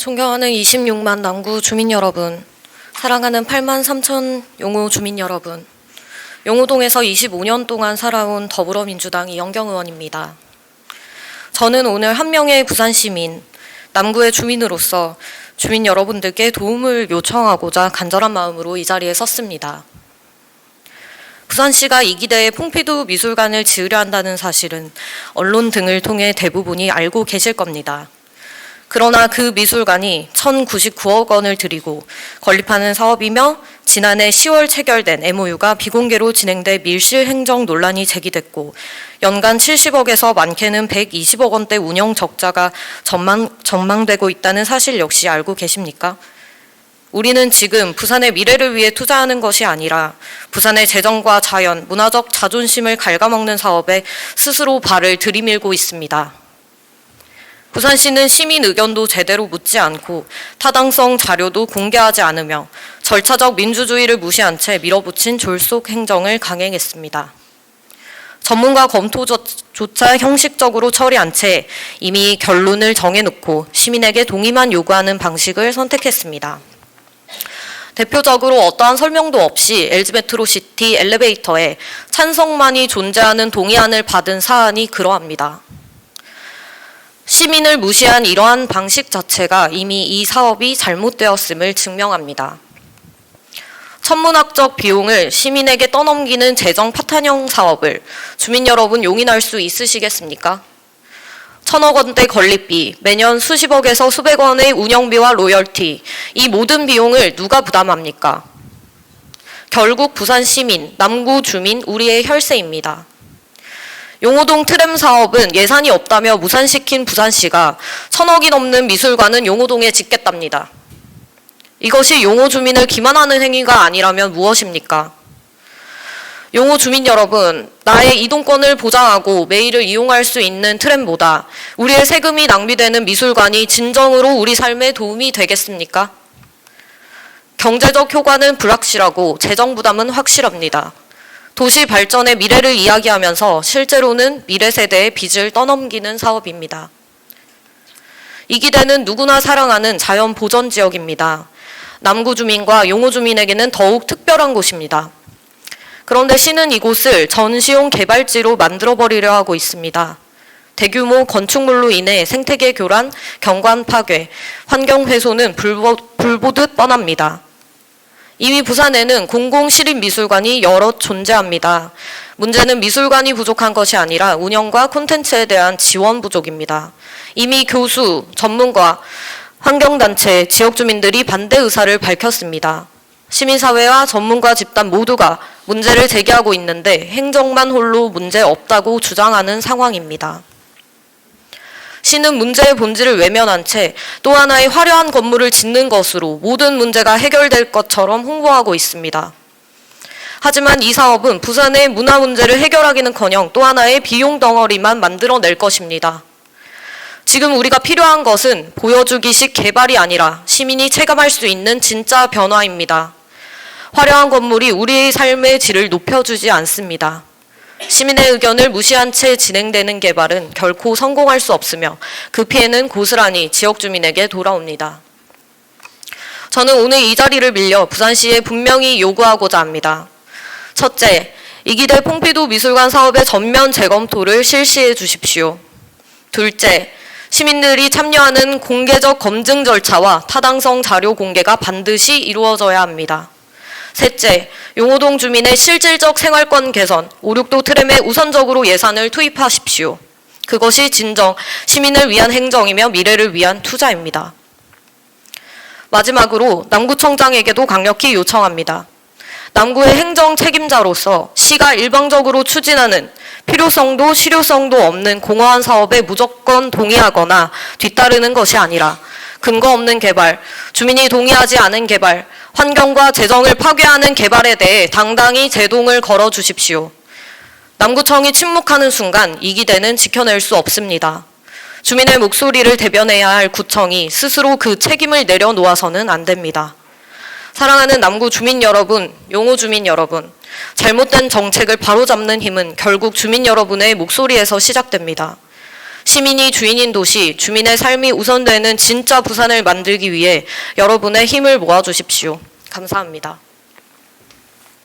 존경하는 26만 남구 주민 여러분, 사랑하는 8만 3천 용호 주민 여러분, 용호동에서 25년 동안 살아온 더불어민주당 이영경 의원입니다. 저는 오늘 한 명의 부산 시민, 남구의 주민으로서 주민 여러분들께 도움을 요청하고자 간절한 마음으로 이 자리에 섰습니다. 부산시가 이기대에 퐁피두 미술관을 지으려 한다는 사실은 언론 등을 통해 대부분이 알고 계실 겁니다. 그러나 그 미술관이 1,099억 원을 들이고 건립하는 사업이며 지난해 10월 체결된 MOU가 비공개로 진행돼 밀실 행정 논란이 제기됐고 연간 70억에서 많게는 120억 원대 운영 적자가 전망되고 있다는 사실 역시 알고 계십니까? 우리는 지금 부산의 미래를 위해 투자하는 것이 아니라 부산의 재정과 자연, 문화적 자존심을 갉아먹는 사업에 스스로 발을 들이밀고 있습니다. 부산시는 시민 의견도 제대로 묻지 않고 타당성 자료도 공개하지 않으며 절차적 민주주의를 무시한 채 밀어붙인 졸속 행정을 강행했습니다. 전문가 검토조차 형식적으로 처리한 채 이미 결론을 정해놓고 시민에게 동의만 요구하는 방식을 선택했습니다. 대표적으로 어떠한 설명도 없이 LG메트로시티 엘리베이터에 찬성만이 존재하는 동의안을 받은 사안이 그러합니다. 시민을 무시한 이러한 방식 자체가 이미 이 사업이 잘못되었음을 증명합니다. 천문학적 비용을 시민에게 떠넘기는 재정 파탄형 사업을 주민 여러분 용인할 수 있으시겠습니까? 1,000억 원대 건립비, 매년 수십억에서 수백 원의 운영비와 로열티, 이 모든 비용을 누가 부담합니까? 결국 부산 시민, 남구 주민, 우리의 혈세입니다. 용호동 트램 사업은 예산이 없다며 무산시킨 부산시가 1,000억이 넘는 미술관은 용호동에 짓겠답니다. 이것이 용호 주민을 기만하는 행위가 아니라면 무엇입니까? 용호 주민 여러분, 나의 이동권을 보장하고 매일을 이용할 수 있는 트램보다 우리의 세금이 낭비되는 미술관이 진정으로 우리 삶에 도움이 되겠습니까? 경제적 효과는 불확실하고 재정 부담은 확실합니다. 도시 발전의 미래를 이야기하면서 실제로는 미래 세대의 빚을 떠넘기는 사업입니다. 이기대는 누구나 사랑하는 자연 보전 지역입니다. 남구 주민과 용호 주민에게는 더욱 특별한 곳입니다. 그런데 시는 이곳을 전시용 개발지로 만들어버리려 하고 있습니다. 대규모 건축물로 인해 생태계 교란, 경관 파괴, 환경 훼손은 불보듯 뻔합니다. 이미 부산에는 공공시립미술관이 여럿 존재합니다. 문제는 미술관이 부족한 것이 아니라 운영과 콘텐츠에 대한 지원 부족입니다. 이미 교수, 전문가, 환경단체, 지역주민들이 반대 의사를 밝혔습니다. 시민사회와 전문가 집단 모두가 문제를 제기하고 있는데 행정만 홀로 문제 없다고 주장하는 상황입니다. 시는 문제의 본질을 외면한 채 또 하나의 화려한 건물을 짓는 것으로 모든 문제가 해결될 것처럼 홍보하고 있습니다. 하지만 이 사업은 부산의 문화 문제를 해결하기는커녕 또 하나의 비용 덩어리만 만들어낼 것입니다. 지금 우리가 필요한 것은 보여주기식 개발이 아니라 시민이 체감할 수 있는 진짜 변화입니다. 화려한 건물이 우리의 삶의 질을 높여주지 않습니다. 시민의 의견을 무시한 채 진행되는 개발은 결코 성공할 수 없으며 그 피해는 고스란히 지역 주민에게 돌아옵니다. 저는 오늘 이 자리를 빌려 부산시에 분명히 요구하고자 합니다. 첫째, 이기대 퐁피두 미술관 사업의 전면 재검토를 실시해 주십시오. 둘째, 시민들이 참여하는 공개적 검증 절차와 타당성 자료 공개가 반드시 이루어져야 합니다. 셋째, 용호동 주민의 실질적 생활권 개선, 5.6도 트램에 우선적으로 예산을 투입하십시오. 그것이 진정 시민을 위한 행정이며 미래를 위한 투자입니다. 마지막으로 남구청장에게도 강력히 요청합니다. 남구의 행정 책임자로서 시가 일방적으로 추진하는 필요성도 실효성도 없는 공허한 사업에 무조건 동의하거나 뒤따르는 것이 아니라 근거 없는 개발, 주민이 동의하지 않은 개발, 환경과 재정을 파괴하는 개발에 대해 당당히 제동을 걸어주십시오. 남구청이 침묵하는 순간 이기대는 지켜낼 수 없습니다. 주민의 목소리를 대변해야 할 구청이 스스로 그 책임을 내려놓아서는 안 됩니다. 사랑하는 남구 주민 여러분, 용호 주민 여러분, 잘못된 정책을 바로잡는 힘은 결국 주민 여러분의 목소리에서 시작됩니다. 시민이 주인인 도시, 주민의 삶이 우선되는 진짜 부산을 만들기 위해 여러분의 힘을 모아주십시오. 감사합니다.